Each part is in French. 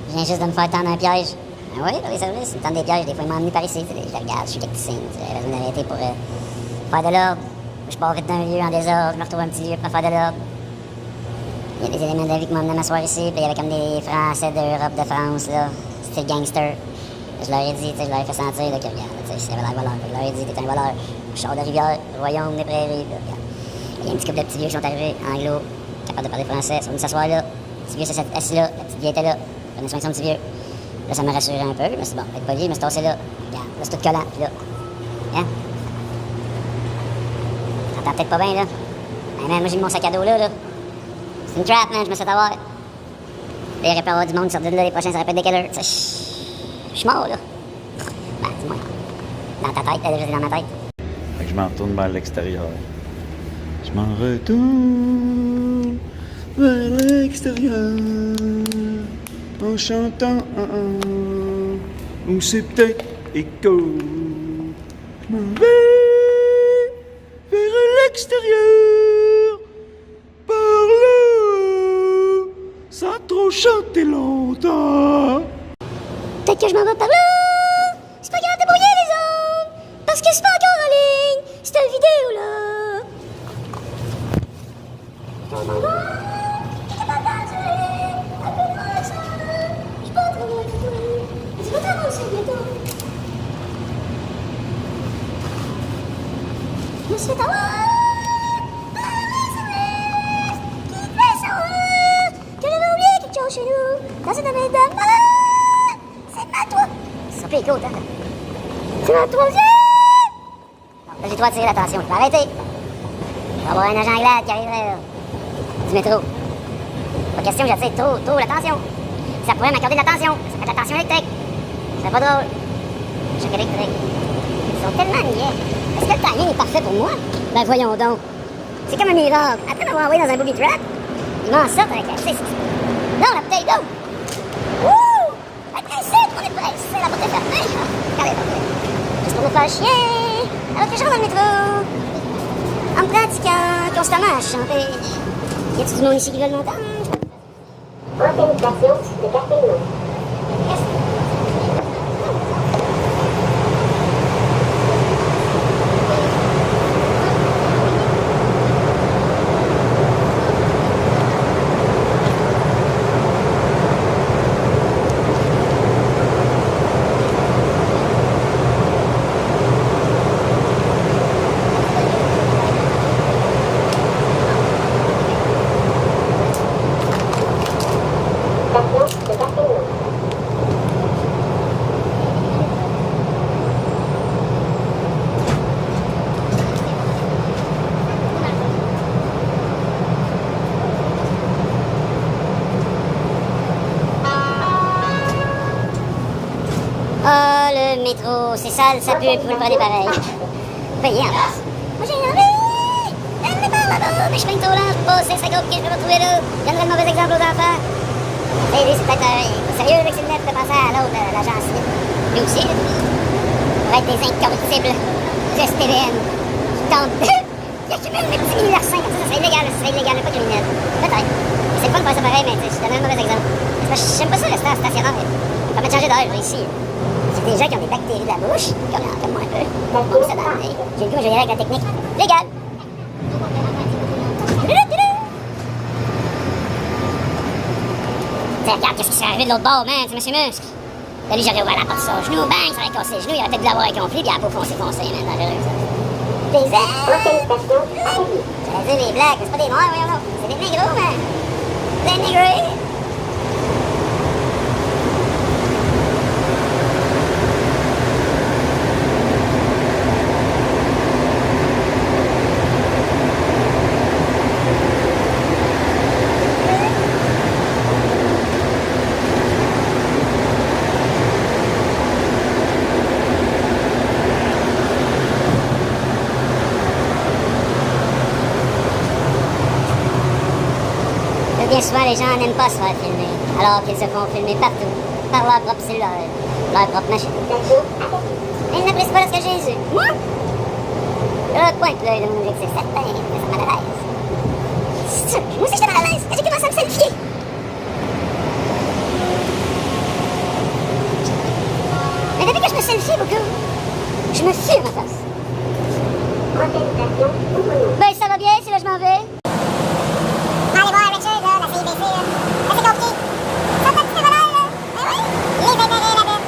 Je viens juste de me faire tendre un piège. Ben oui, pour les services, ils me tendent des pièges. Des fois, ils m'ont emmené par ici. Je les regarde, je suis tacticien. J'avais besoin d'arrêter pour faire de l'ordre. Je pars vite d'un lieu en désordre, je me retrouve un petit lieu pour faire de l'ordre. Il y a des éléments de la vie qui m'ont amené à m'asseoir ici, puis il y avait comme des Français d'Europe, de France, là. C'était gangster. Je leur ai dit, je leur ai fait sentir là, que, regarde, s'il y avait l'air voleur. Je leur ai dit, t'es un voleur. Je sors de rivière, royaume des prairies, là, regarde. Il y a un petit couple de petits vieux qui sont arrivés, anglo, capables de parler français, ils sont venus s'asseoir là. Le petit vieux s'est assis là, la petite vieille était là. Prenez soin de son petit vieux. Là, ça m'a rassuré un peu. Je me suis dit, bon, être poli, je me suis tassé là. Regarde, là, c'est tout collant, puis là. Hein? T'entends peut-être pas bien, là. Ben, man, moi, j'ai mis mon sac à dos là. C'est une trap, man, je me suis fait avoir. Là, il aurait pu avoir du monde qui sortait de là, les prochains, ça aurait pu être des killers. Je suis mort, là. Ben, dis-moi. Dans ta tête, elle est juste dans ma tête. Fait que je m'en retourne vers l'extérieur. Je m'en retourne vers l'extérieur en chantant ou c'est peut-être écho. Je m'en vais vers l'extérieur par là sans trop chanter longtemps. Peut-être que je m'en vais par là. C'est pas grave de brouiller les ondes. Parce que c'est pas encore en ligne. C'est une vidéo là. Je me suis fait avoir par les services qui devaient savoir que j'avais oublié quelque chose chez nous. Dans cette année de malheur, c'est ma toi. Ça fait écoute, hein? C'est ma troisième! Là, j'ai trop attiré l'attention. Je vais arrêter. Il va y avoir un agent glade qui arriverait là, du métro. Pas question que j'attire trop l'attention. Ça pourrait m'accorder de l'attention. Ça fait de l'attention électrique. C'est pas drôle. Choc électrique. Ils sont tellement niais. Est-ce que le timing est parfait pour moi? Ben voyons donc. C'est comme un miracle. Après m'avoir envoyé dans un booby trap, ils m'en sortent avec un C6. Non, la bouteille d'eau! Wouh! La pressée, on est pressé, la porte est fermée. Regardez, juste pour nous faire chier. Alors que je rentre dans le métro, en me pratiquant constamment à chanter. Y a-t-il du monde ici qui veut le montage? Prochaine station de Castelnau. Ah, le métro, c'est sale, ça pue, vous le prenez pareil. Payez en plus. Moi j'ai envie! Elle me parle là-bas, mais je fais une trop lente, je passe 5 secondes que je peux me retrouver là. Je donnerai le mauvais exemple aux enfants. Et lui, c'est peut-être sérieux, avec le net, fait penser à l'autre, l'agent civil. Lui aussi, là. Pour être des incorruptibles du SPVM. Qui tentent qui accumulent mes petits larcins comme ça serait illégal, pas criminel. Peut-être. C'est le fun de faire ça pareil, mais je donne un mauvais exemple. J'aime pas ça rester stationnaire. Ça va me changer d'air, ici. C'est des gens qui ont des bactéries de la bouche, comme moi un peu. Bon, ça donne. J'ai le goût, je vais y aller avec la technique légale. Regarde, qu'est-ce qui s'est arrivé de l'autre bord, man, c'est M. Musk. Là, lui, j'aurais ouvert la porte sur son genou, bang, ça aurait cassé le genou, il aurait peut-être dû l'avoir accompli, puis il a pas foncé, man, dangereux, ça. Des ailes! J'allais dire des blagues, mais c'est pas des noirs, voyons donc. C'est des négros, man. Des négros. Bien souvent, les gens n'aiment pas se faire filmer, alors qu'ils se font filmer partout, par leur propre cellulaire, leur propre machine. Ils n'apprécient pas lorsque Jésus. Moi? Je pointe l'œil de mon objectif, certain, que ça mal à l'aise. C'est sûr, moi aussi j'étais mal à l'aise, quand j'ai commencé à me selfier. selfie, beaucoup. Je me fie à ma face. Prochaine station, Ouvrenoux. Ben, ça va bien, c'est là que je m'en vais. Allez voir Richard, là, la CIBC, là. Ça, c'est compliqué. Ça, t'as petit bonheur, là. Ben oui, les intérêts, la dette.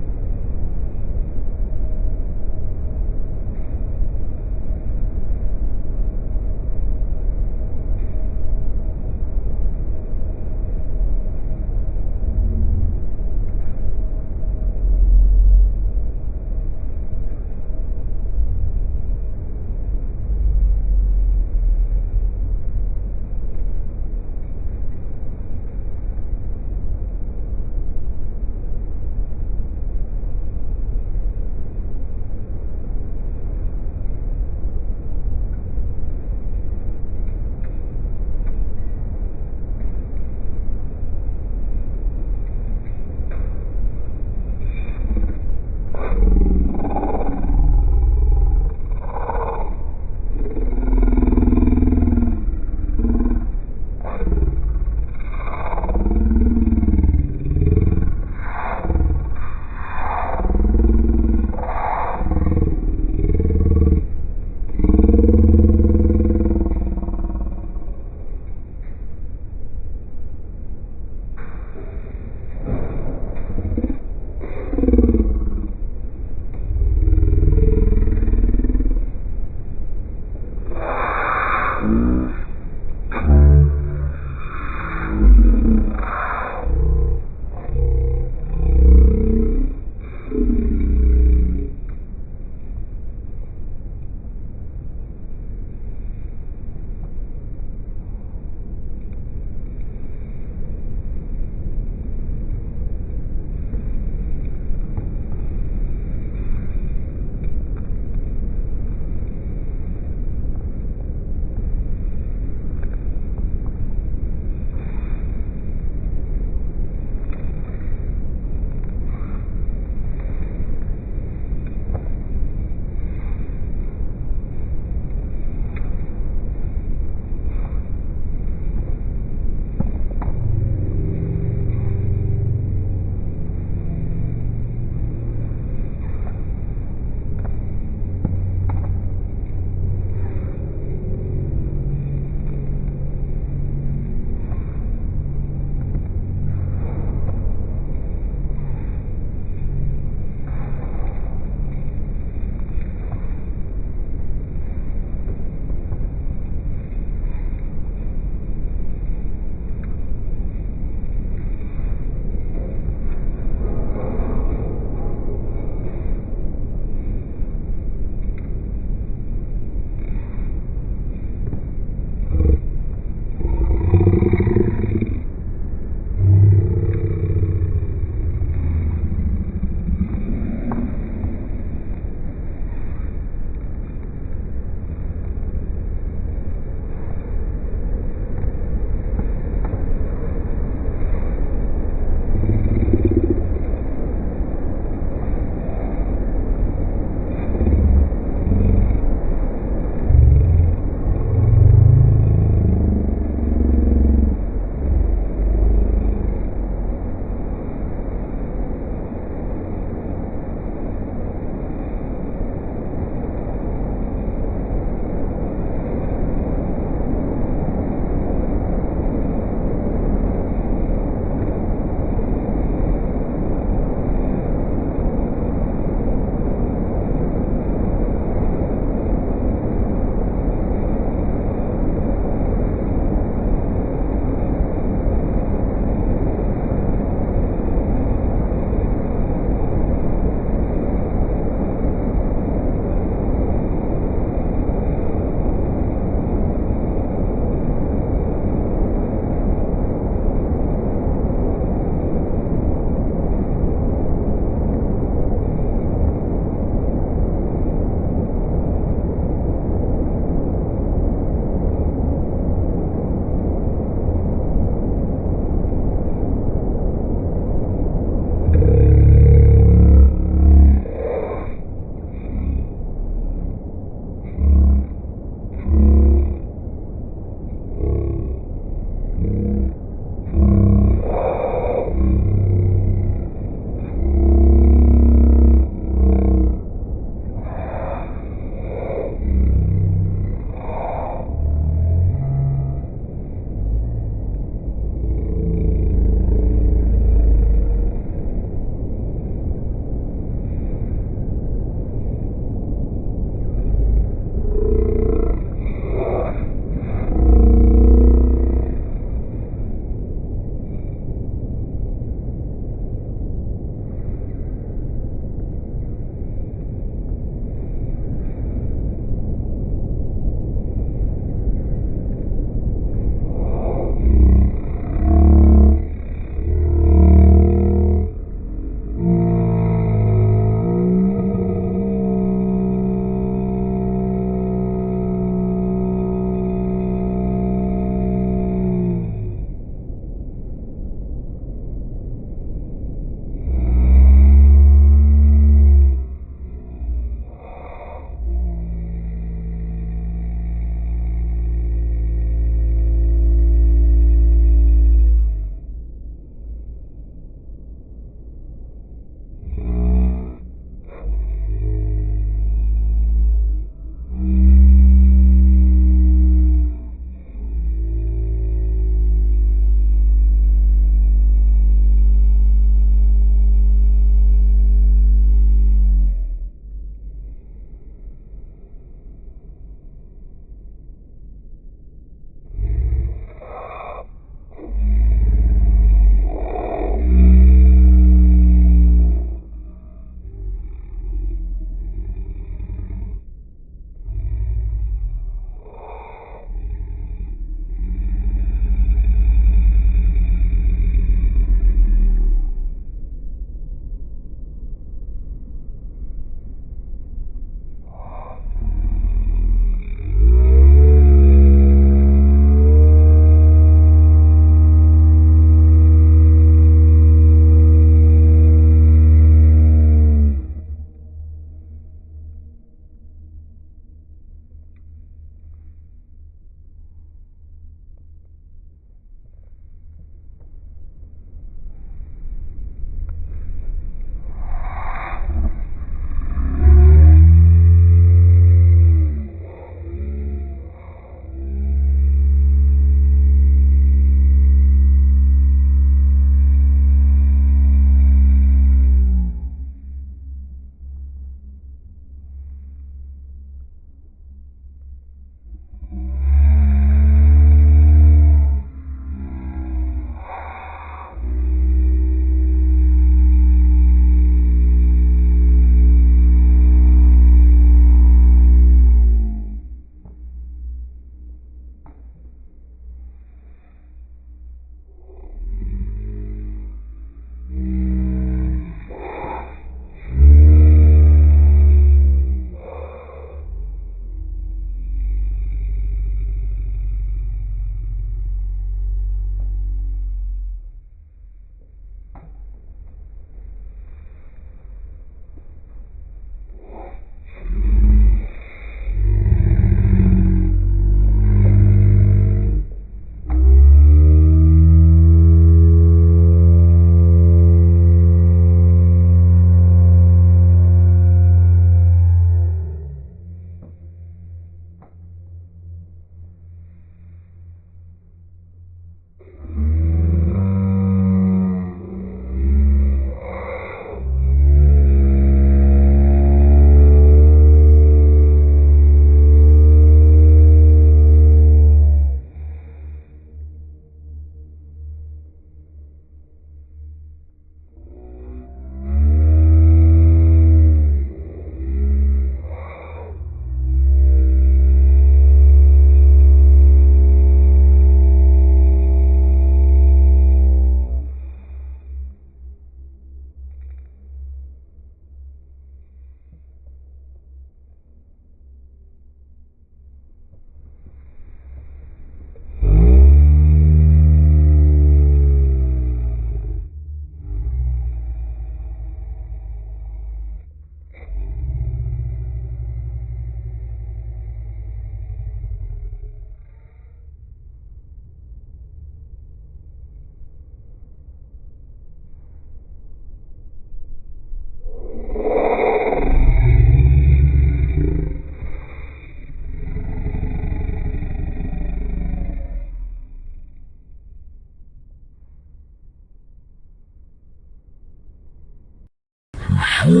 Je suis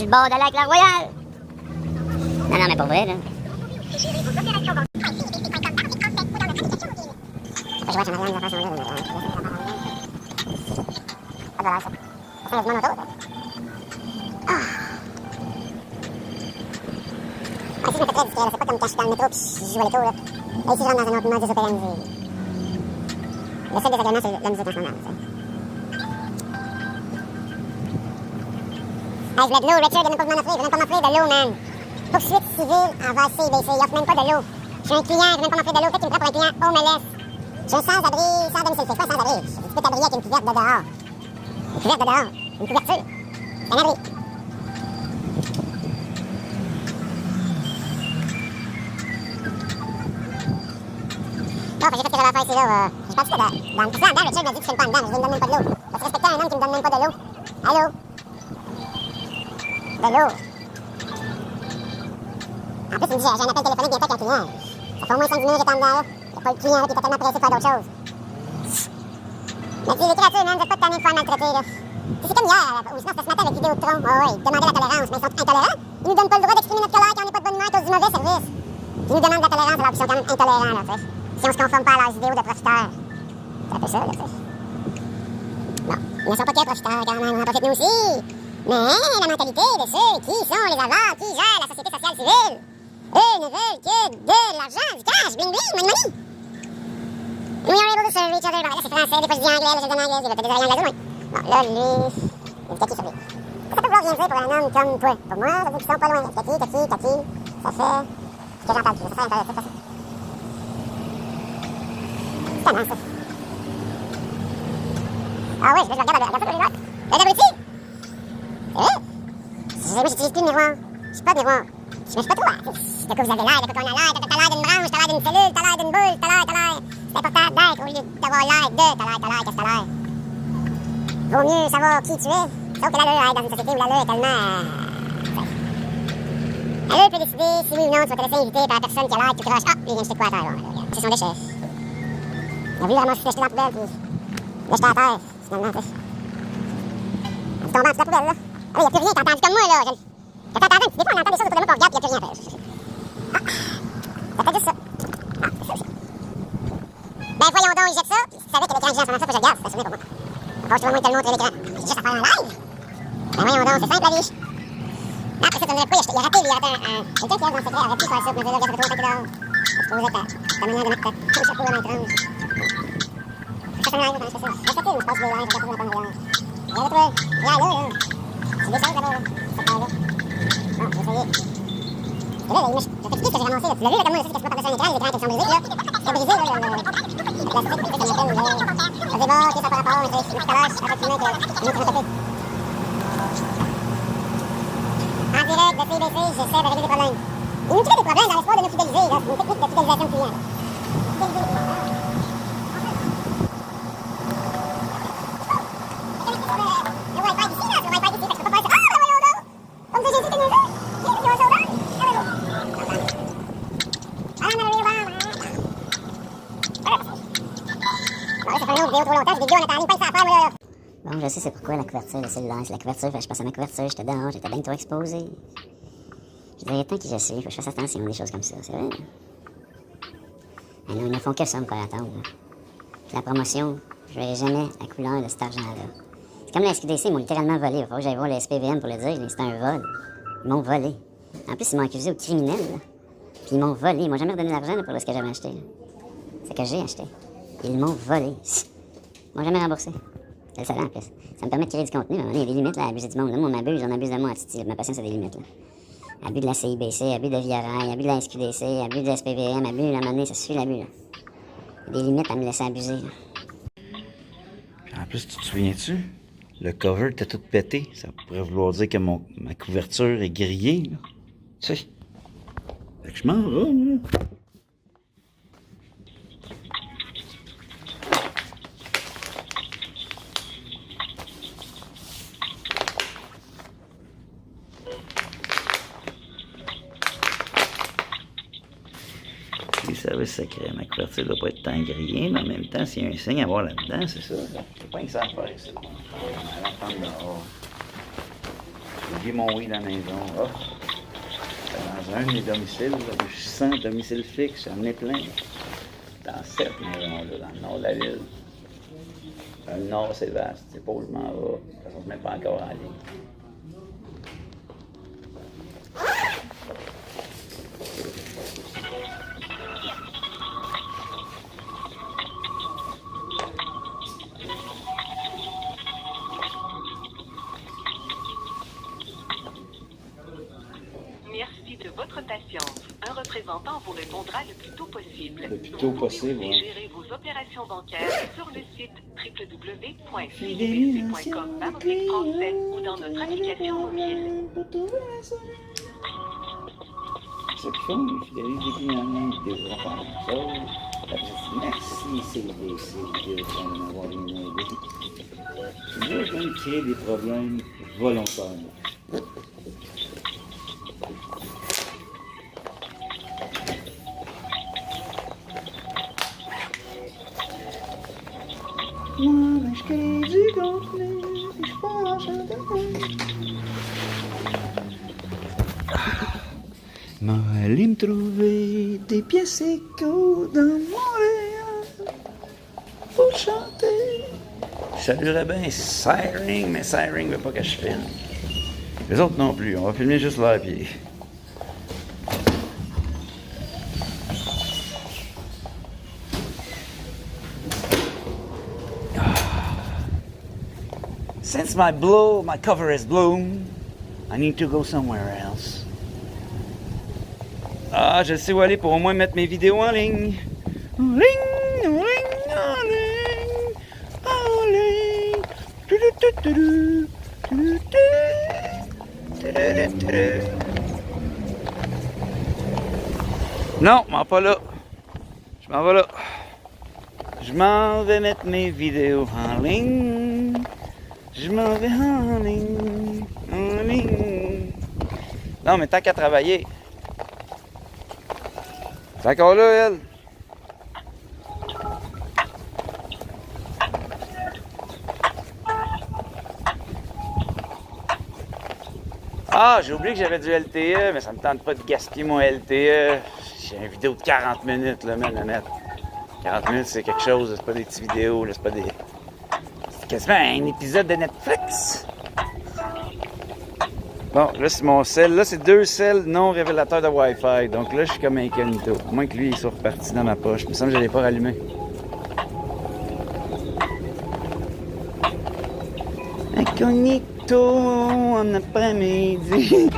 le bord de la Lac Royale. Non, non, mais pas vrai, là. Je vois, j'en ai rien de façon là. Pas de l'air, ça. Ça lève mon auto, ça. Ah! Ici, je me fais très discret, là. C'est pas comme quand je suis dans le métro pis je joue à l'écho, là. Là, ici, je rentre dans un autre mode désopéranisé. Le seul désagrément, c'est la musique en ce moment, tu sais. Hey, je voulais de l'eau, Richard, il vient même pas de m'en offrir, il vient même pas m'offrir de l'eau, man. Poursuite civile envers CIBC, il offre même pas de l'eau. Je suis un client, il vient même pas m'offrir de l'eau, peut-être qu'il me prend pour un client homeless. Je suis un sans-abri, sans domicile. C'est quoi un sans-abri? Tu peux t'abrier avec une couverte de dehors. Une couverte de dehors. Une couverture. C'est un abri. Bon, j'ai fait ce que j'avais à faire ici, là. Je pense que dans Richard m'a dit que je fais pas dedans, mais je ne me donne même pas de l'eau. Vas-tu respecter un homme qui me donne même pas de l'eau? Allô? De l'eau. En plus, il me dit, j'ai un appel téléphonique bientôt avec un client. Ça fait au moins 5 minutes que j'étais en dedans, là. Il n'y a pas le client, là, qui est totalement pressé de faire d'autres choses. Mais dis, les créatures, man, vous êtes pas tannés de faire maltraiter, là. C'est comme hier, ou sinon c'était ce matin avec Vidéotron. Oh, oui, ils demandaient la tolérance, mais ils sont intolérants. Ils nous donnent pas le droit d'exprimer notre colère quand on n'est pas de bonne humeur à cause du mauvais service. Ils nous demandent de la tolérance alors qu'ils sont quand même intolérants, là, tu sais. Si on se conforme pas à leurs idéaux de profiteurs. C'est un peu ça, là, tu sais. Bon, ils ne sont pas que profiteurs, quand même, on en profite nous aussi. Mais la mentalité de ceux qui sont les avares, qui gèrent la société sociale civile, eux ne veulent que de l'argent, du cash, bling bling, money money. We are able to serve each other. Bon, là, c'est français, des fois je dis anglais, là, je dis en anglais, il va peut-être des oreilles anglaises, oui. Bon, là, lui, il dit kaki sur lui. Ça peut vouloir rien dire pour un homme comme toi. Pour moi, ça veut dire qu'ils sont pas loin. Kaki, kaki, kaki, ça fait ce que j'entends plus. Ça fait intéressant, c'est facile. C'est tellement, ça. Ah oui, je regarde ça pour les autres. Le abruti! C'est vrai? Moi, j'utilise plus le miroir. Je suis pas miroir. Je suis pas toi. De quoi vous avez l'air, de quoi on a l'air, t'as l'air d'une branche, t'as l'air d'une cellule, t'as l'air d'une boule, t'as l'air. C'est important d'être au lieu d'avoir l'air de. T'as l'air, qu'est-ce que t'as l'air? Vaut mieux savoir qui tu es. Sauf que l'allure, dans une société où l'allure est tellement. L'allure peut décider si oui ou non tu vas te laisser inviter par la personne qui a l'air tout croche. Ah, lui, il vient jeter quoi à terre, là. C'est son déchet. Il a vu vraiment se jeter dans la poubelle, puis. Là, j'étais à terre, finalement, tu sais. Il tombe en dessous de la poubelle, là. Ah oui, il n'y a plus rien, t'as entendu comme moi, là. Quand t'entends, des fois, on entend des choses autour de moi, puis on regarde, puis il n'y a plus rien à faire. Ah, c'est peut-être juste ça. Ah, c'est ça aussi. Ben voyons donc, il jette ça. Puis si tu savais que l'écran que j'ai en ce moment, ça, faut que je regarde, c'est assuré pour moi. Encore, je te vois moins te le montrer l'écran. J'ai juste à faire en live. Ben voyons donc, c'est simple la vie. Non, après ça, tu me dirais pourquoi il a raté, lui, il a raté un. Quelqu'un qui reste dans le secret aurait pu faire ça, mais là, regarde, ça fait trop longtemps dehors. Je posais ta manière de mettre ton chapeau vraiment étrange. Ça fait un live quand je fais ça. Je fais ça, je passe des lives, je regarde ça dans le live. Regarde, toi, regarde là, là. C'est des choses d'abord, là. Cette paire-là. Bon, j'ai essayé. Et là, ça fait expliquer ce que j'ai ramassé, là. Tu l'as vu, là, comme moi, je sais que je peux pas passer un écran, les écrans qui sont brisés, là. C'est brisé, là, le plastique, c'est ça qu'on appelle, là. Ça dit, bon, ok, ça n'a pas rapport, mais c'est tout à l'heure, effectivement, que je m'ai trompé. En direct de CBC, j'essaie de régler des problèmes. Il nous crée des problèmes dans l'espoir de nous fidéliser, là. C'est une technique de fidélisation client. Fidéliser les clients. Le Wi-Fi d'ici, là, c'est le Wi-Fi d'ici, fait que je peux pas faire ça. Ah, là, voyons donc! Comme j'ai dit, t'es niaiseux? You want soda? Bon, je sais c'est pourquoi la couverture, le cellulaire, c'est la couverture, fait que je passe à ma couverture, j'étais dehors, j'étais bien trop exposé. Je dirais tant que je sais, faut que je fasse attention à des choses comme ça, c'est vrai. Mais non, ils ne font que ça me faire attendre. Puis la promotion, je verrai jamais la couleur de cet argent-là. C'est comme la SQDC, ils m'ont littéralement volé. Il faut que j'aille voir le SPVM pour le dire, c'est un vol. Ils m'ont volé. En plus, ils m'ont accusé au criminel, là. Puis ils m'ont volé. Ils m'ont jamais redonné l'argent pour ce que j'avais acheté. C'est que j'ai acheté. Ils m'ont volé. Ils m'ont jamais remboursé. C'est le salaire en plus. Ça me permet de créer du contenu. À un moment donné, il y a des limites là, à abuser du monde. Là, moi, on m'abuse, on abuse de moi à Titi. Ma patience a des limites. Là. Abus de la CIBC, abus de Viarail, abus de la SQDC, abus de la SPVM, abus, à un moment donné, ça suffit l'abus. Là. Il y a des limites à me laisser abuser. Là. Puis en plus, tu te souviens-tu? Le cover était tout pété. Ça pourrait vouloir dire que ma couverture est grillée. Là. Tu sais. Fait que je m'en vais, là. Les services secrets. Ma couverture doit pas être tant grillée, mais en même temps, s'il y a un signe à voir là-dedans, c'est ça. C'est pas que ça à faire, ça. On va attendre dehors. J'ai oublié mon oui dans la maison. Oh. Dans un de mes domiciles, là, je suis sans domicile fixe, j'en ai plein. Dans cette maison-là, dans le nord de la ville. Dans le nord, c'est vaste. C'est pas où je m'en vais. De toute façon, je ne mets pas encore en ligne. Merci de votre patience. Un représentant vous répondra le plus tôt possible. Le plus tôt possible, Vous pouvez oui. gérer vos opérations bancaires sur le site www.fidélité.com/français ou dans notre application mobile. C'est qu'ils font, les fidélités des clients, des vidéos, on va faire la chose. Merci, CDC, vidéos, on va avoir une idée. Je veux quand même créer des problèmes volontairement. Moi, ben, je crée du contenu, puis je pense à m'en aller me trouver des pièces échos dans Montréal pour chanter. Je saluerais bien Siring, mais Siring veut pas que je filme. Les autres non plus, on va filmer juste leur pied. Since my cover is blown, I need to go somewhere else. Ah, je sais où aller pour au moins mettre mes vidéos en ligne. En ligne, en ligne, en ligne, en ligne. Tu-du-tu-tu-du, tu-du-tu, tu-du-tu-tu-du. Non, je m'en vais pas là. Je m'en vais là. Je m'en vais mettre mes vidéos en ligne. Je m'en vais en ligne, en ligne. Non, mais tant qu'à travailler. C'est encore là, elle. Ah, j'ai oublié que j'avais du LTE, mais ça me tente pas de gaspiller mon LTE. J'ai une vidéo de 40 minutes, là, même, à mettre. 40 minutes, c'est quelque chose, c'est pas des petites vidéos, là, c'est pas des... C'est quasiment un épisode de Netflix. Bon, là, c'est mon sel. Là, c'est 2 sels non révélateurs de Wi-Fi. Donc là, je suis comme incognito. À moins que lui, il soit reparti dans ma poche. Il me semble que je l'ai pas rallumé. Incognito en après-midi.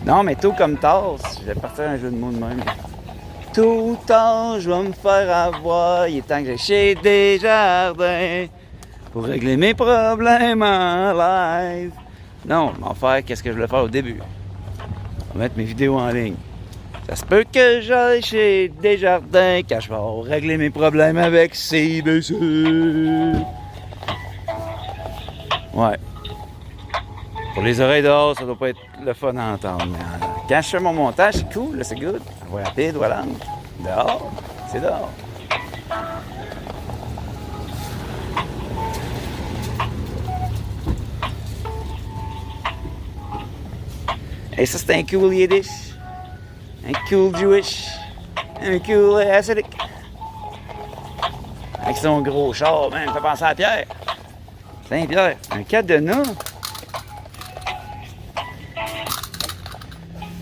Non, mais tôt comme tard, je vais partir un jeu de mots de même. Tôt ou tard, je vais me faire avoir. Il est temps que j'aille chez Desjardins pour régler mes problèmes en live. Non, je vais en faire qu'est-ce que je voulais faire au début. Je vais mettre mes vidéos en ligne. Ça se peut que j'aille chez Desjardins quand je vais régler mes problèmes avec CBC. Ouais. Pour les oreilles dehors, ça doit pas être le fun à entendre. Mais quand je fais mon montage, c'est cool, là, c'est good. On voit rapide, voilà. Dehors, c'est dehors. Et ça, c'est un cool Yiddish, un cool Jewish, un cool Hasidic. Avec son gros char, man, il fait penser à Pierre. Saint-Pierre, un cadenas.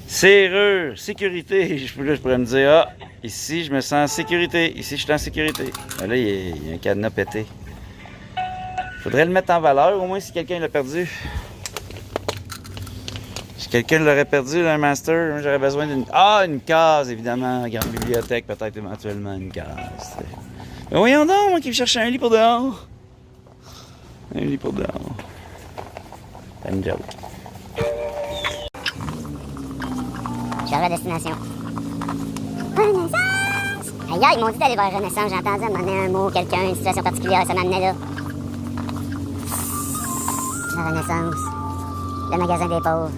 Serrure, sécurité. Là, je pourrais me dire, ah, ici, je me sens en sécurité. Ici, je suis en sécurité. Ben là, il y a un cadenas pété. Faudrait le mettre en valeur, au moins, si quelqu'un l'a perdu. Si quelqu'un l'aurait perdu, là, un master, j'aurais besoin d'une... Ah, une case, évidemment. Grande bibliothèque, peut-être éventuellement une case. Mais voyons donc, moi qui me cherche un lit pour dehors. Un lit pour dehors. C'est une joke. J'arrive à destination. Renaissance! Aïe, aïe, ils m'ont dit d'aller vers Renaissance. J'ai entendu demander un mot, quelqu'un, une situation particulière, ça m'amenait là. La Renaissance. Le magasin des pauvres.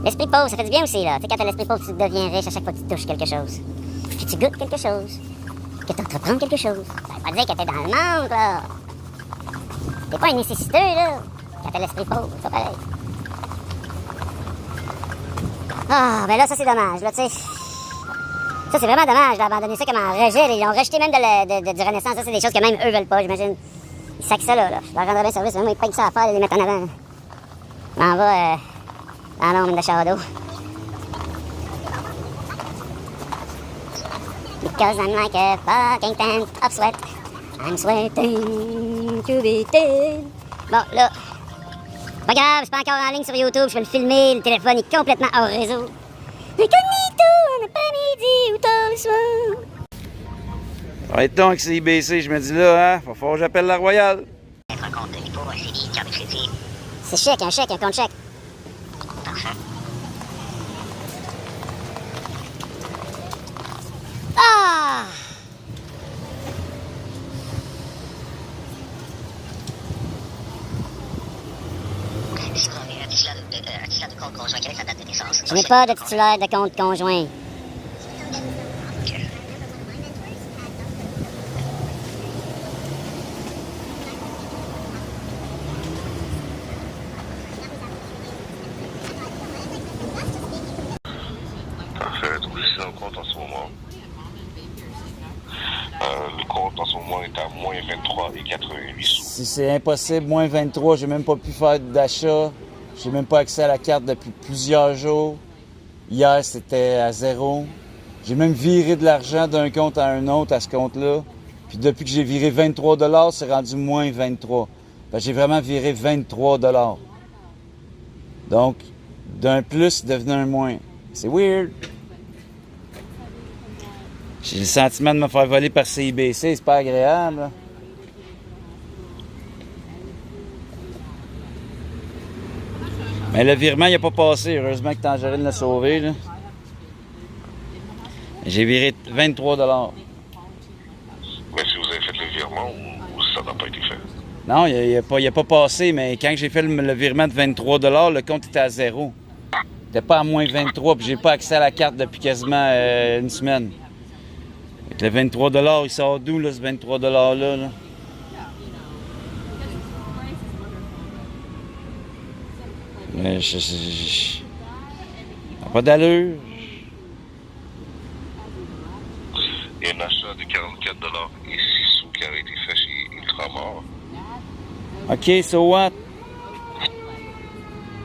L'esprit pauvre, ça fait du bien aussi, là. Tu sais, quand t'as l'esprit pauvre, tu deviens riche à chaque fois que tu touches quelque chose. Que tu goûtes quelque chose. Que tu entreprends quelque chose. Ça veut pas dire que t'es dans le monde, là. T'es pas un nécessiteux, là. Quand t'as l'esprit pauvre, c'est pas pareil. Ah, ben là, ça, c'est dommage, là, tu sais. Ça, c'est vraiment dommage d'abandonner ça comme un rejet. Ils ont rejeté même du Renaissance. Ça, c'est des choses que même eux veulent pas, j'imagine. Ils sacent ça, là. Je leur rendrai bien service. Vraiment, ils peignent ça à faire et les mettre en avant. On m'en va dans l'ombre de Charadeau. Because I'm like a fucking tent of sweat. I'm sweating to be dead. Bon, là. Pas grave, c'est pas encore en ligne sur YouTube. Je peux le filmer. Le téléphone est complètement hors réseau. Incognito, en après-midi ou tard le soir. Ça va être donc avec CIBC, je me dis là, hein? Va falloir que j'appelle la Royale. Être un compte de dépôt, un CDI, carte de crédit. C'est chèque, un compte chèque. Parfait. Ah! Si vous avez un titulaire de compte conjoint, quelle est sa date de naissance? Je n'ai pas de titulaire de compte conjoint. Ok. Parfait, donc je suis en compte en ce moment. Le compte en ce moment est à moins 23,88 sous. Si c'est impossible, moins 23, j'ai même pas pu faire d'achat. J'ai même pas accès à la carte depuis plusieurs jours. Hier, c'était à 0. J'ai même viré de l'argent d'un compte à un autre à ce compte-là. Puis depuis que j'ai viré 23 $, c'est rendu moins 23. Fait que j'ai vraiment viré 23 $. Donc, d'un plus devenait un moins. C'est weird. J'ai le sentiment de me faire voler par CIBC, c'est pas agréable. Là. Mais le virement, il n'a pas passé. Heureusement que Tangerine l'a sauvé. Là. J'ai viré 23 $. Mais si vous avez fait le virement ou ça n'a pas été fait? Non, il n'a pas passé, mais quand j'ai fait le virement de 23 $, le compte était à 0. Il n'était pas à moins 23, puis j'ai pas accès à la carte depuis quasiment une semaine. Fait que le 23 $, il sort d'où, là, ce 23 $-là? Là? Mais ça n'a pas d'allure. Il y a un achat de 44 $ et 6 sous qui avait été fait chez Ultramar. OK, so what?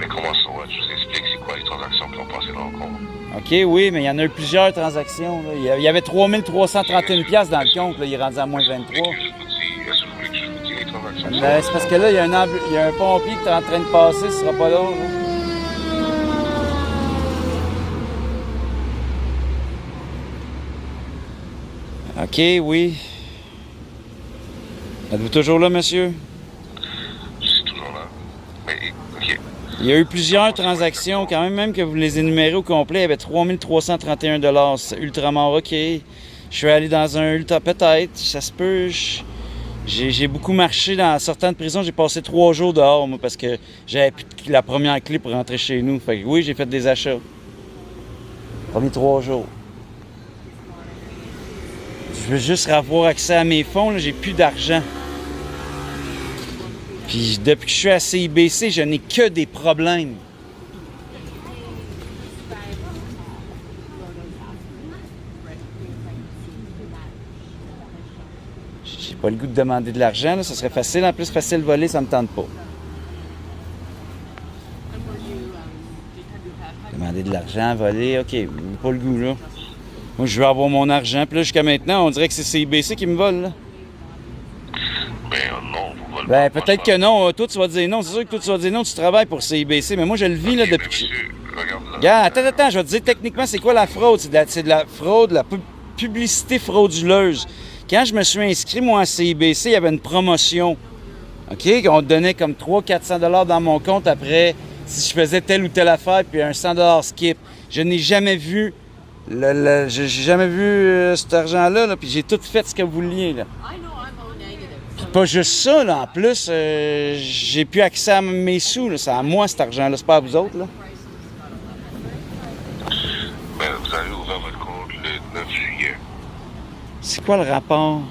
Mais comment ça va? Je vous explique c'est quoi les transactions qui ont passé dans le compte. OK, oui, mais il y en a eu plusieurs transactions. Là. Il y avait 3 331 $ dans le compte. Là, il est rendu à moins 23. Est-ce que vous voulez que je vous dise les transactions? Ben, c'est parce que là, il y a un pompier qui est en train de passer, ce sera pas long. Là. OK, oui. Êtes-vous toujours là, monsieur? Je suis toujours là. Mais, OK. Il y a eu plusieurs transactions, quand même que vous les énumérez au complet. Il y avait 3 331 $. C'est Ultramar, OK. Je suis allé dans un Ultra, peut-être. Ça se peut. J'ai beaucoup marché en sortant de prison. J'ai passé 3 jours dehors, moi, parce que j'avais plus la première clé pour rentrer chez nous. Fait que oui, j'ai fait des achats. Premier 3 jours. Je veux juste avoir accès à mes fonds. Là, j'ai plus d'argent. Puis depuis que je suis à CIBC, je n'ai que des problèmes. J'ai pas le goût de demander de l'argent, là. Ça serait facile. En plus, facile voler, ça me tente pas. Demander de l'argent, voler, OK, j'ai pas le goût, là. Moi, je veux avoir mon argent. Puis là, jusqu'à maintenant, on dirait que c'est CIBC qui me vole, là. Ben non, vous volez Ben, pas. peut-être que non. Toi, tu vas dire non. C'est sûr que toi, tu vas dire non. Tu travailles pour CIBC. Mais moi, je le vis, là, OK, depuis... mais monsieur, regarde là. Regarde, attends. Je vais te dire techniquement, c'est quoi la fraude? C'est de la fraude, de la publicité frauduleuse. Quand je me suis inscrit, moi, à CIBC, il y avait une promotion. OK? On te donnait comme 300-400 $ dans mon compte après si je faisais telle ou telle affaire, puis un 100 $ skip. Je n'ai jamais vu... j'ai jamais vu cet argent-là, là, puis j'ai tout fait ce que vous vouliez, là. Puis pas juste ça, là, en plus, j'ai plus accès à mes sous, là. C'est à moi, cet argent-là, c'est pas à vous autres, là. C'est quoi le rapport?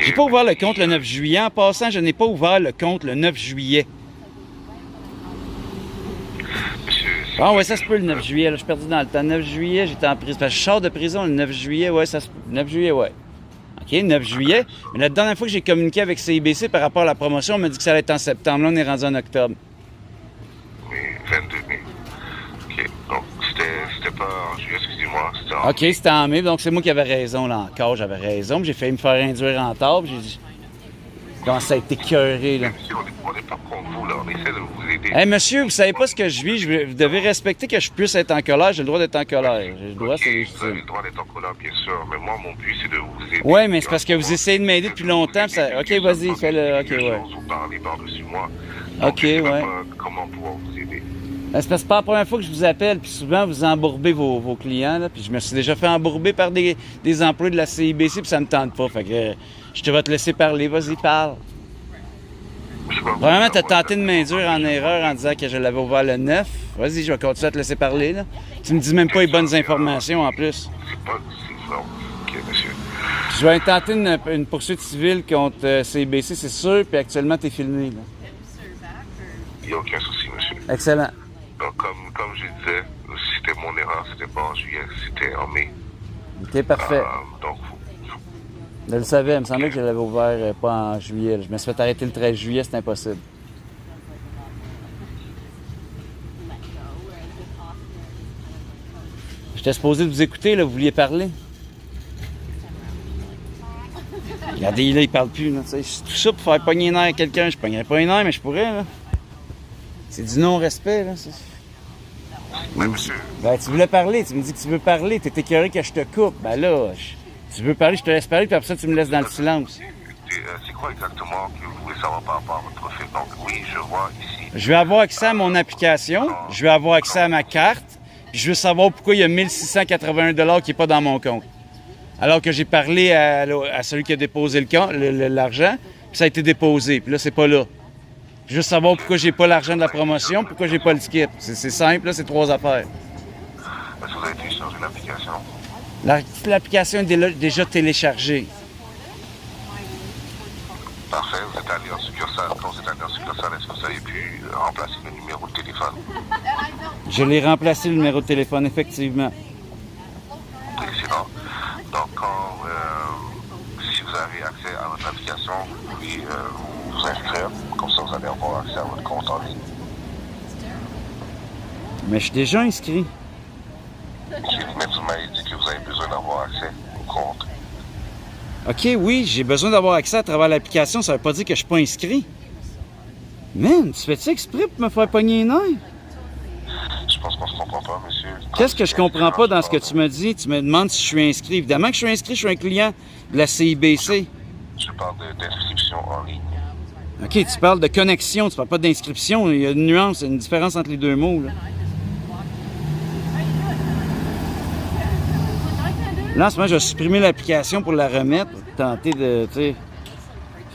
J'ai pas ouvert le compte le 9 juillet. En passant, je n'ai pas ouvert le compte le 9 juillet. Monsieur, Ah ouais, ça se peut le 9 juillet. Là, je suis perdu dans le temps. Le 9 juillet, j'étais en prison. Parce que je sors de prison le 9 juillet. Ouais, ça se peut. 9 juillet, ouais. OK, 9 juillet. Mais la dernière fois que j'ai communiqué avec CIBC par rapport à la promotion, on m'a dit que ça allait être en septembre. Là, on est rendu en octobre. mai, 22 mai. OK. Donc, c'était pas en juillet, excusez-moi. C'était en OK, c'était en mai. Donc, c'est moi qui avais raison, là, encore. J'avais raison. Puis j'ai failli me faire induire en tort. Puis j'ai dit... Comment ça a été écœuré, là. Monsieur, on n'est pas contre vous, là. On essaie de vous aider. Hey, monsieur, vous savez pas ce que je vis. Vous devez respecter que je puisse être en colère. J'ai le droit d'être en colère. J'ai le droit, c'est Vous avez légitime. le droit d'être en colère, bien sûr. Mais moi, mon but, c'est de vous aider. Ouais, mais c'est parce que vous essayez de m'aider depuis longtemps. Ça... OK, vas-y, fais-le. OK, ouais. Vous parlez par-dessus moi. OK, Je sais ouais. pas comment pouvoir vous aider. Ben, c'est parce que c'est pas la première fois que je vous appelle, puis souvent vous embourbez vos clients, là, puis je me suis déjà fait embourber par des employés de la CIBC, puis ça me tente pas. Fait que je te vais te laisser parler. Vas-y, parle. Je sais pas, Probablement, t'as tenté de m'induire en erreur en disant que je l'avais ouvert le 9. Vas-y, je vais continuer à te laisser parler, là. Tu me dis même pas les bonnes informations, en plus. C'est pas... C'est non. OK, monsieur. Puis je vais tenter une poursuite civile contre CIBC, c'est sûr, puis actuellement, t'es filmé, là. Il n'y a aucun souci, monsieur. Excellent. Donc, comme je disais, c'était mon erreur. C'était pas en juillet, c'était en mai. OK, parfait. Donc, Je le savais, il me semblait que je l'avais ouvert pas en juillet. Je me suis fait arrêter le 13 juillet, c'est impossible. J'étais supposé de vous écouter, là, vous vouliez parler. Regardez, là, il parle plus. Là, tout ça pour faire pogner un air à quelqu'un. Je pognerais pas un air, mais je pourrais. Là. C'est du non-respect. Là. mais monsieur, Ben, tu voulais parler, tu me dis que tu veux parler, t'es écœuré que je te coupe. Ben là, tu veux parler, je te laisse parler, puis après ça, tu me laisses dans le silence. c'est quoi exactement que vous voulez savoir par rapport à votre profil? Donc, oui, je vois ici. Je vais avoir accès à mon application, je vais avoir accès à ma carte, puis je veux savoir pourquoi il y a 1681 $ qui n'est pas dans mon compte. Alors que j'ai parlé à celui qui a déposé l'argent, puis ça a été déposé, puis là, c'est pas là. Je veux savoir pourquoi j'ai pas l'argent de la promotion, pourquoi j'ai pas le skip. C'est simple, là, c'est 3 affaires. Est-ce que vous avez téléchargé l'application? L'application est déjà téléchargée. Parfait, vous êtes allé en succursale. Quand vous êtes allé en succursale, est-ce que vous avez pu remplacer le numéro de téléphone? Je l'ai remplacé, le numéro de téléphone, effectivement. Excellent. Donc, si vous avez accès à votre application, vous pouvez vous inscrire. Comme ça, vous allez avoir accès à votre compte en ligne. Mais je suis déjà inscrit. Mais vous m'avez dit que vous avez besoin d'avoir accès au compte. OK, oui, j'ai besoin d'avoir accès à travers l'application. Ça veut pas dire que je suis pas inscrit. Man, tu fais-tu exprès pour me faire pogner les nerfs? Je pense qu'on se comprend pas, monsieur. Qu'est-ce que je comprends pas dans ce que tu me dis? Tu me demandes si je suis inscrit. Évidemment que je suis inscrit, je suis un client de la CIBC. Je parle d'inscription en ligne. OK, tu parles de connexion, tu parles pas d'inscription. Il y a une nuance, une différence entre les deux mots. Là, en ce moment, je vais supprimer l'application pour la remettre, pour tenter de, tu sais,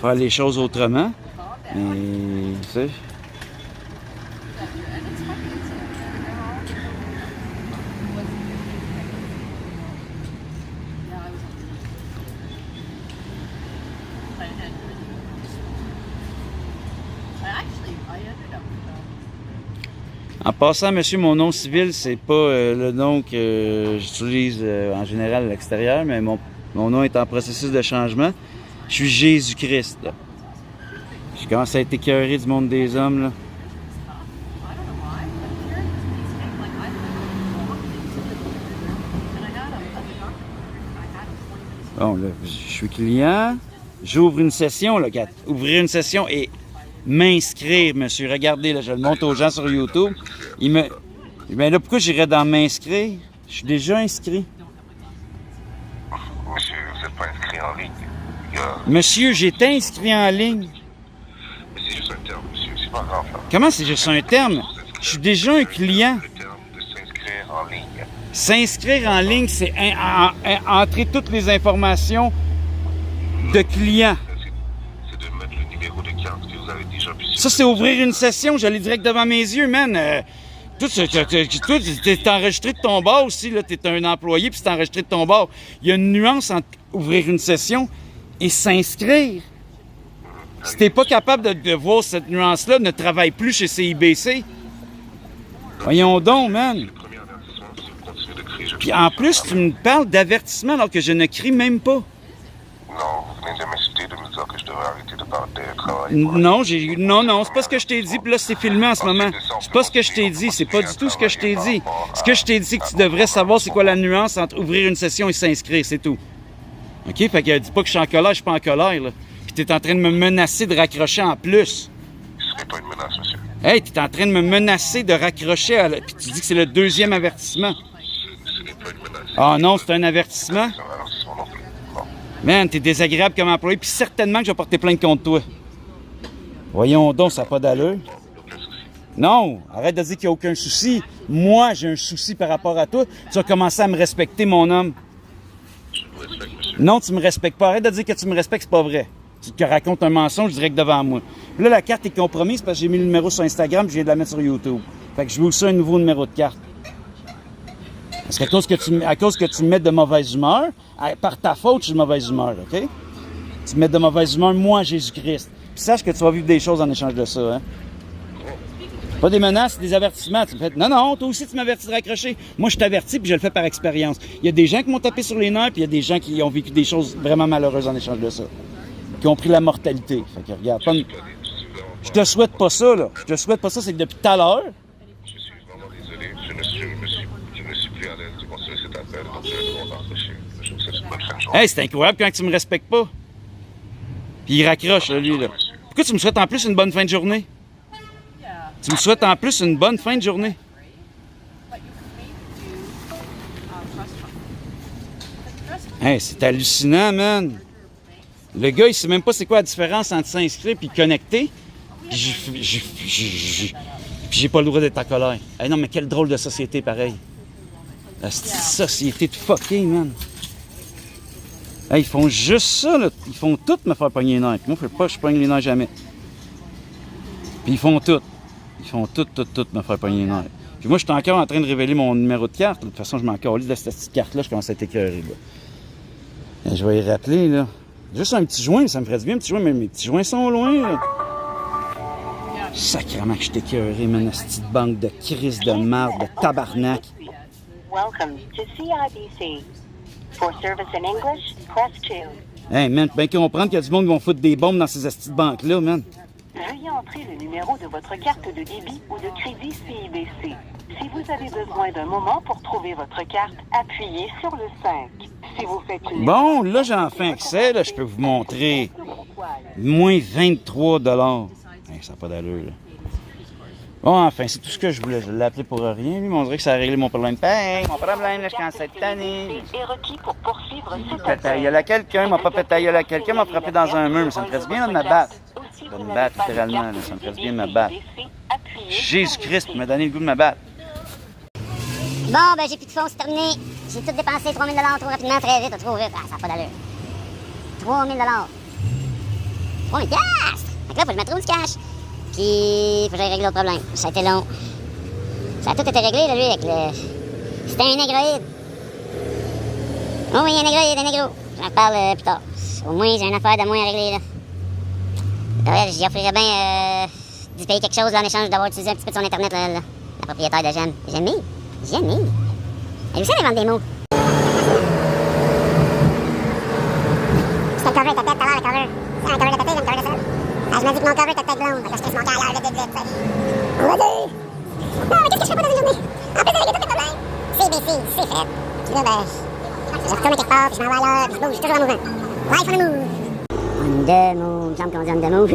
faire les choses autrement. Mais, tu sais... En passant, monsieur, mon nom civil, c'est pas le nom que j'utilise en général à l'extérieur, mais mon nom est en processus de changement. Je suis Jésus-Christ, là. Je commence à être écœuré du monde des hommes, là. Bon, là, je suis client. J'ouvre une session, là. Ouvrir une session et m'inscrire, monsieur. Regardez, là, je le montre aux gens sur YouTube. Ben là, pourquoi j'irais dans m'inscrire? Je suis déjà inscrit. Monsieur, vous n'êtes pas inscrit en ligne. Monsieur, j'étais inscrit en ligne. Mais c'est juste un terme, monsieur. C'est pas grave, là. Comment c'est juste un terme? Je suis déjà un client. Le terme de s'inscrire en ligne. S'inscrire en ligne, c'est entrer toutes les informations de client. C'est de mettre le numéro de carte que vous avez déjà pu. Ça, c'est ouvrir une session. J'allais direct devant mes yeux, man. Toi, t'es enregistré de ton bord aussi, là. T'es un employé, puis c'est enregistré de ton bord. Il y a une nuance entre ouvrir une session et s'inscrire. Si t'es pas capable de voir cette nuance-là, ne travaille plus chez CIBC. Voyons donc, man. Puis en plus, tu me parles d'avertissement alors que je ne crie même pas. Non, vous venez de m'insulter, de me dire que je devrais arrêter de parler de travail. Non, c'est pas ce que je t'ai dit. Puis là, c'est filmé en ce moment. C'est pas ce que je t'ai dit. C'est pas du tout ce que je t'ai dit. Ce que je t'ai dit, c'est que tu devrais savoir c'est quoi la nuance entre ouvrir une session et s'inscrire, c'est tout. OK? Fait que dis pas que je suis en colère, je suis pas en colère, là. Puis t'es en train de me menacer de raccrocher en plus. Ce serait pas une menace, monsieur. Hey, t'es en train de me menacer de raccrocher puis tu dis que c'est le deuxième avertissement. Ce n'est pas une menace. Ah non, c'est un avertissement? C'est un avertissement non plus. Non. Man, t'es désagréable comme employé, puis certainement que je vais porter plainte contre toi. Voyons donc, ça n'a pas d'allure. Aucun souci. Non, arrête de dire qu'il n'y a aucun souci. Moi, j'ai un souci par rapport à toi. Tu vas commencer à me respecter, mon homme. Je vous respecte, monsieur. Non, tu me respectes pas. Arrête de dire que tu me respectes, c'est pas vrai. Tu te racontes un mensonge direct devant moi. Là, la carte est compromise parce que j'ai mis le numéro sur Instagram et je viens de la mettre sur YouTube. Fait que je veux aussi un nouveau numéro de carte. Parce qu'à cause que tu me mets de mauvaise humeur, par ta faute, je suis de mauvaise humeur, OK? Tu me mets de mauvaise humeur, moi, Jésus-Christ. Puis sache que tu vas vivre des choses en échange de ça, hein? Pas des menaces, des avertissements. Tu me fais, non, toi aussi, tu m'avertis de raccrocher. Moi, je t'avertis, puis je le fais par expérience. Il y a des gens qui m'ont tapé sur les nerfs, puis il y a des gens qui ont vécu des choses vraiment malheureuses en échange de ça. Qui ont pris la mortalité. Fait que regarde, je te souhaite pas ça, là. Je te souhaite pas ça, c'est que depuis tout à l'heure. Je suis vraiment désolé. Je ne suis plus à l'aise de continuer cet appel, donc je vais devoir raccrocher. Je vous souhaite une bonne fin de journée. Hey, c'est incroyable quand tu me respectes pas. Puis il raccroche, là, lui, là. Pourquoi tu me souhaites en plus une bonne fin de journée? Tu me souhaites en plus une bonne fin de journée. Hey, c'est hallucinant, man. Le gars, il sait même pas c'est quoi la différence entre s'inscrire et connecter. Puis j'ai pas le droit d'être en colère. Hey, non, mais quelle drôle de société, pareil. La société de fucking, man. Hey, ils font juste ça, là. Ils font tout me faire pogner les nerfs. Moi, je pogne les nerfs jamais. Puis ils font tout. Ils font tout me faire pogner les nerfs. Puis moi, je suis encore en train de révéler mon numéro de carte. De toute façon, je m'en calisse de cette petite carte-là. Je commence à être écœuré, là. Je vais y rappeler, là. Juste un petit joint, ça me ferait du bien, un petit joint, mais mes petits joints sont loin, là. Sacrément que je t'ai écœuré, man, une petite banque de crise de marde, de tabarnak. Welcome to CIBC. For service in English, press 2. Hey, man, bien comprendre qu'il y a du monde qui vont foutre des bombes dans ces petites banques-là, man. Veuillez entrer le numéro de votre carte de débit ou de crédit CIBC. Si vous avez besoin d'un moment pour trouver votre carte, appuyez sur le 5. Si vous faites une... Bon, là, j'ai enfin accès, là, je peux vous montrer. Moins 23 $. Hey, ça n'a pas d'allure, là. Bon, enfin, c'est tout ce que je voulais. Je l'ai appelé pour rien, lui, mais on dirait que ça a réglé mon problème. Hey, mon problème, là, je commence à être tanné. est requis pour poursuivre cet Pété à gueule à quelqu'un, m'a pas pété à gueule à quelqu'un, m'a frappé dans un mur, mais ça me ferait du bien, là, de me battre. De me battre, littéralement, là, ça me ferait du bien de me battre. Jésus-Christ m'a donné le goût de me battre. Bon, ben j'ai plus de fonds, c'est terminé. J'ai tout dépensé, 3 000 $ trop rapidement, très vite, trop vite. Ah, ça n'a pas d'allure. 3 000 $. 3 000 $! Fait que là, faut que je me trouve du cash. Puis, faut que j'aille régler l'autre problème. Ça a été long. Ça a tout été réglé, là, lui, avec le... C'était un négroïde. Oh oui, un négroïde, un négro. J'en parle plus tard. Au moins, j'ai une affaire de moins à régler, là. Ouais, j'y offrirais bien d'y payer quelque chose là, en échange d'avoir utilisé un petit peu de son Internet, là, la propriétaire de Gem. Jamie. Elle aussi, elle invente des mots. C'était le cover, t'as peut-être tout à l'heure, le cover. C'est un cover de côté, j'ai un cover de ça. Je me dis que mon cover, t'as peut-être blonde. Parce que je mon cœur à l'heure de vite. On va dire. Non, mais qu'est-ce que je fais pas dans une journée? En plus de régler tous mes problèmes. CBC, c'est fait. Puis là, ben, je retourne quelque part, puis je m'en vais à l'heure, puis je bouge, toujours en mouvement. Life on the move. On the move, il me semble qu'on dit on the move.